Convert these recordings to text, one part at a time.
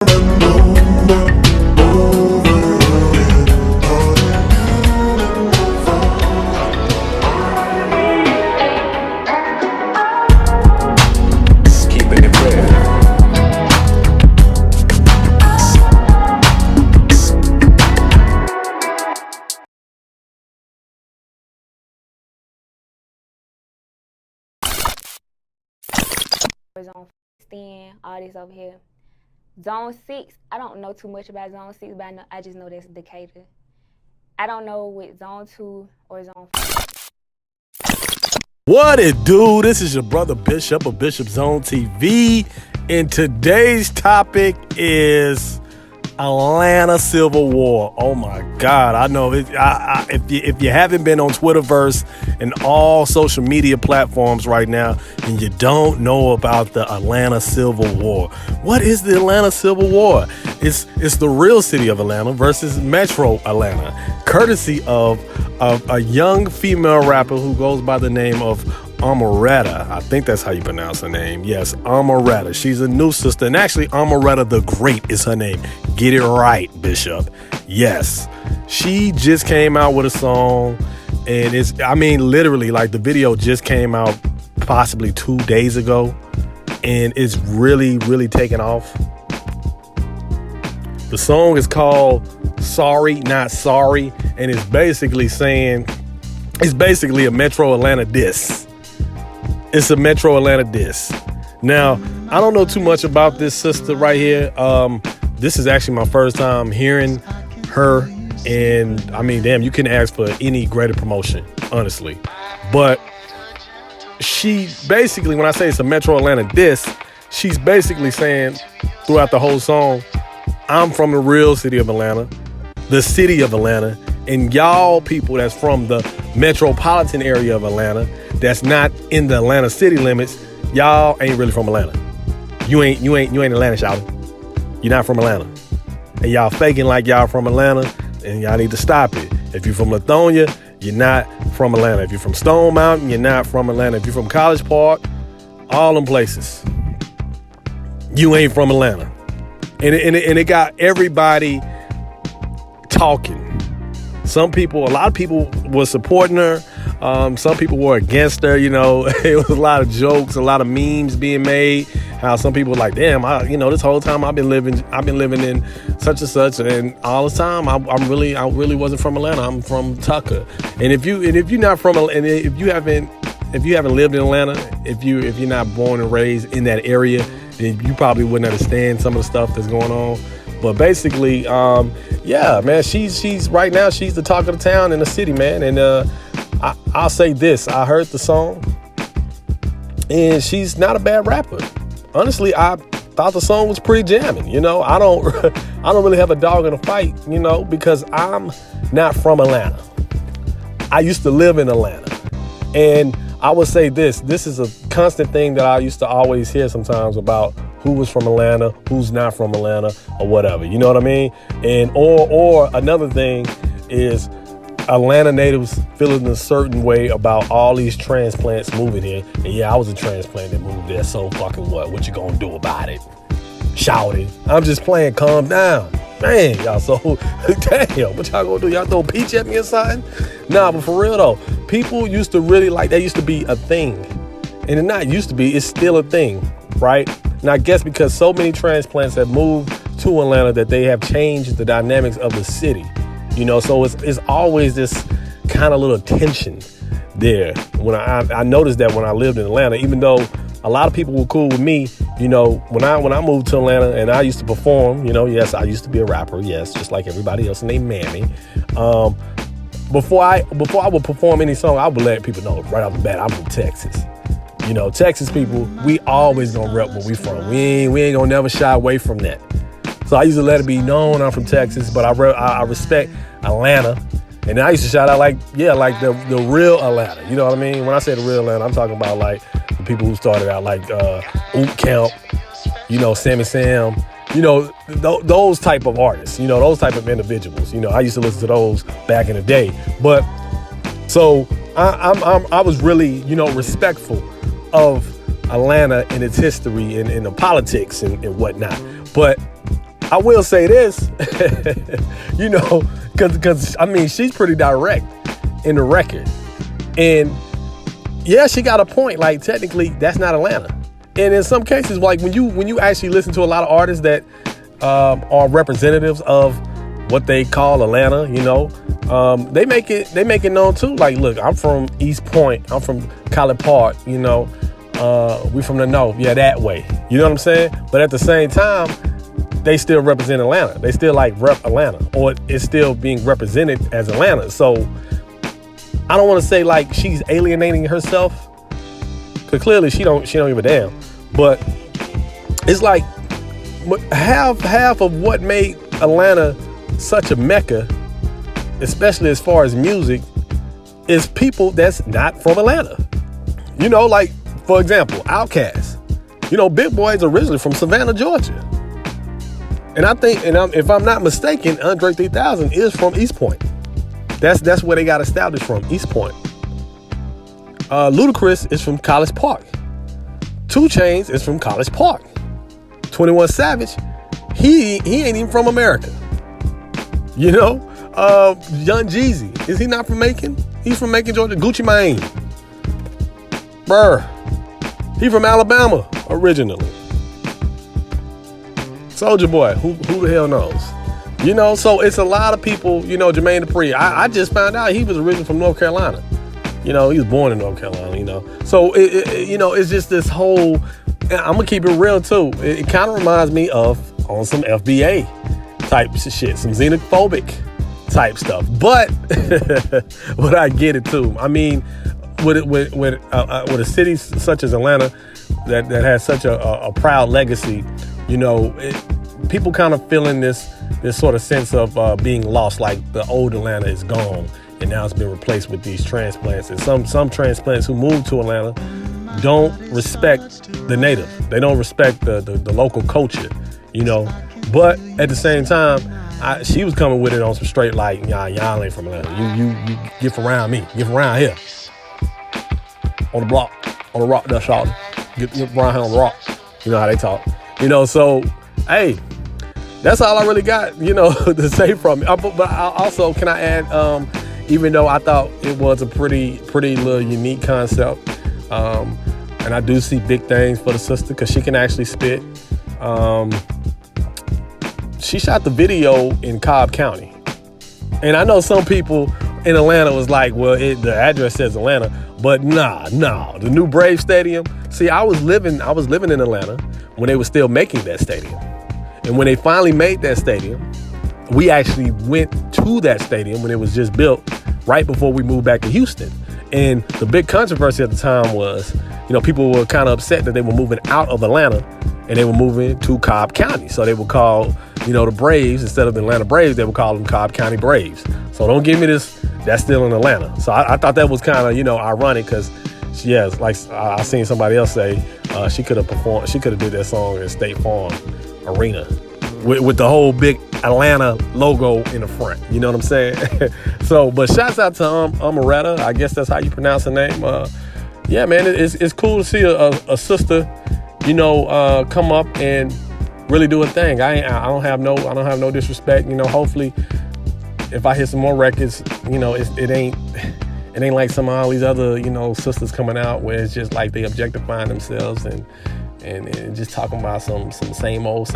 Zone 16, all this over here. Zone 6, I don't know too much about Zone 6, but I just know that's Decatur. I don't know with Zone 2 or Zone 5. What it do? This is your brother Bishop of Bishop Zone TV, and today's topic is Atlanta Civil War. Oh my God! I know if you haven't been on Twitterverse and all social media platforms right now, and you don't know about the Atlanta Civil War. What is the Atlanta Civil War? It's the real city of Atlanta versus Metro Atlanta, courtesy of a young female rapper who goes by the name of Omeretta. I think that's how you pronounce her name. Yes, Omeretta. She's a new sister. And actually, Omeretta the Great is her name. Get it right, Bishop. Yes. She just came out with a song. And literally, like, the video just came out possibly 2 days ago. And it's really, really taken off. The song is called Sorry Not Sorry. And it's basically a Metro Atlanta diss. It's a Metro Atlanta diss. Now, I don't know too much about this sister right here. This is actually my first time hearing her. And I mean, damn, you couldn't ask for any greater promotion, honestly. But she basically, when I say it's a Metro Atlanta diss, she's basically saying throughout the whole song, I'm from the real city of Atlanta, the city of Atlanta, and y'all people that's from the metropolitan area of Atlanta, that's not in the Atlanta city limits, y'all ain't really from Atlanta. You ain't Atlanta, shouting. You're not from Atlanta. And y'all faking like y'all from Atlanta, and y'all need to stop it. If you're from Lithonia, you're not from Atlanta. If you're from Stone Mountain, you're not from Atlanta. If you're from College Park, all them places, you ain't from Atlanta. And it got everybody talking. A lot of people were supporting her. Some people were against her. You know, it was a lot of jokes, a lot of memes being made. How some people were like, damn, this whole time I've been living in such and such, and all the time I really wasn't from Atlanta. I'm from Tucker. And if you're not from, and if you haven't lived in Atlanta, if you're not born and raised in that area, then you probably wouldn't understand some of the stuff that's going on. But basically, yeah, man, she's right now, she's the talk of the town in the city, man. And I'll say this, I heard the song, and she's not a bad rapper. Honestly, I thought the song was pretty jamming. You know, I don't really have a dog in a fight, you know, because I'm not from Atlanta. I used to live in Atlanta. And I would say this is a constant thing that I used to always hear sometimes about who was from Atlanta, who's not from Atlanta, or whatever. You know what I mean? And or another thing is Atlanta natives feeling a certain way about all these transplants moving here. And yeah, I was a transplant that moved there. So fucking what? What you gonna do about it? Shouting. I'm just playing. Calm down. Man, y'all so damn. What y'all gonna do? Y'all throw peach at me or something? Nah, but for real though, people used to really like, that used to be a thing. And it not used to be, it's still a thing, right? And I guess because so many transplants have moved to Atlanta that they have changed the dynamics of the city. You know, so it's always this kind of little tension there. When I noticed that when I lived in Atlanta, even though a lot of people were cool with me, you know, when I moved to Atlanta and I used to perform, you know, yes, I used to be a rapper, yes, just like everybody else named Mammy. Before I would perform any song, I would let people know right off the bat, I'm from Texas. You know, Texas people, we always gonna rep where we from. We ain't gonna never shy away from that. So I used to let it be known I'm from Texas, but I respect Atlanta. And I used to shout out like the real Atlanta. You know what I mean? When I say the real Atlanta, I'm talking about like the people who started out like Oop Camp, you know, Sammy Sam, you know, those type of artists, you know, those type of individuals. You know, I used to listen to those back in the day. But so I was really, you know, respectful of Atlanta and its history and the politics and whatnot. But I will say this, you know, because I mean, she's pretty direct in the record. And yeah, she got a point. Like, technically, that's not Atlanta. And in some cases, like when you actually listen to a lot of artists that are representatives of what they call Atlanta, you know, they make it known too. Like, look, I'm from East Point. I'm from College Park. You know, we from the north. Yeah, that way. You know what I'm saying? But at the same time, they still represent Atlanta. They still like rep Atlanta, or it's still being represented as Atlanta. So I don't want to say like she's alienating herself, because clearly she don't give a damn. But it's like half of what made Atlanta such a mecca, especially as far as music, is people that's not from Atlanta. You know, like, for example, Outkast. You know, Big Boy is originally from Savannah, Georgia. And I think, if I'm not mistaken, Andre 3000 is from East Point. That's where they got established from, East Point. Ludacris is from College Park. 2 Chainz is from College Park. 21 Savage, he ain't even from America. You know, Young Jeezy, is he not from Macon? He's from Macon, Georgia. Gucci Mane, he from Alabama originally. Soulja Boy, who the hell knows? You know, so it's a lot of people. You know, Jermaine Dupri, I just found out he was originally from North Carolina. You know, he was born in North Carolina, you know. So, you know, it's just this whole, I'm going to keep it real, too. It kind of reminds me of on some FBA type shit, some xenophobic type stuff. But, but I get it, too. I mean, with a city such as Atlanta that has such a proud legacy, you know, people kind of feeling this sort of sense of being lost, like the old Atlanta is gone. And now it's been replaced with these transplants. And some transplants who move to Atlanta don't respect the native. They don't respect the local culture, you know. But at the same time, she was coming with it on some straight like, y'all ain't from Atlanta. You get from around me. Get from around here. On the block. On the rock, that's all. Get around here on the rock. You know how they talk. You know, so, hey, that's all I really got, you know, to say from it. But also, can I add, even though I thought it was a pretty little unique concept, and I do see big things for the sister because she can actually spit. She shot the video in Cobb County, and I know some people in Atlanta was like, well, the address says Atlanta, but nah, the new Brave Stadium. See, I was living in Atlanta when they were still making that stadium, and when they finally made that stadium, we actually went to that stadium when it was just built right before we moved back to Houston. And the big controversy at the time was, you know, people were kind of upset that they were moving out of Atlanta and they were moving to Cobb County. So they would call, you know, the Braves, instead of the Atlanta Braves, they would call them Cobb County Braves. So don't give me this, that's still in Atlanta. So I thought that was kind of, you know, ironic because, yeah, like I seen somebody else say she could have did that song at State Farm Arena with the whole big Atlanta logo in the front. You know what I'm saying? So, but shouts out to Omeretta. I guess that's how you pronounce her name. Yeah, man, it's cool to see a sister, you know, come up and really do a thing. I don't have no disrespect. You know, hopefully, if I hear some more records, you know, it ain't like some of all these other, you know, sisters coming out where it's just like they objectifying themselves and just talking about some same old,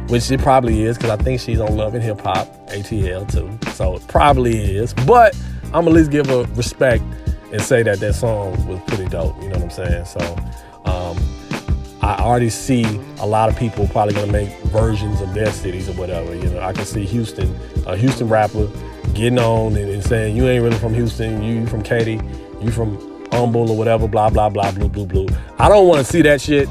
which it probably is, because I think she's on Love and Hip Hop, ATL too. So it probably is. But I'm at least give her respect and say that song was pretty dope. You know what I'm saying? So I already see a lot of people probably gonna make versions of their cities or whatever. You know, I can see a Houston rapper getting on and saying, you ain't really from Houston, you from Katy, you from Humble or whatever, blah, blah, blah, blue. I don't want to see that shit,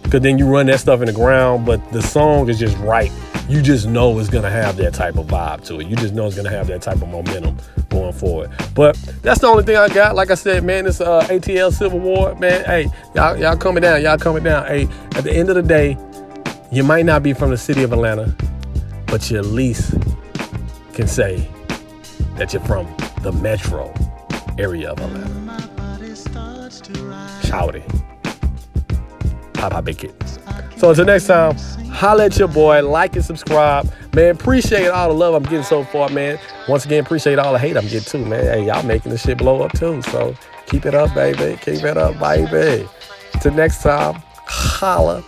because then you run that stuff in the ground, but the song is just right. You just know it's going to have that type of vibe to it. You just know it's going to have that type of momentum going forward. But that's the only thing I got. Like I said, man, this ATL Civil War, man, hey, y'all coming down. Hey, at the end of the day, you might not be from the city of Atlanta, but you at least can say that you're from the metro area of Atlanta. Shout it. Papa Big Kid. So until next time, holla at your boy, like and subscribe. Man, appreciate all the love I'm getting so far, man. Once again, appreciate all the hate I'm getting too, man. Hey, y'all making this shit blow up too. So keep it up, baby. Keep it up, baby. Till next time, holla.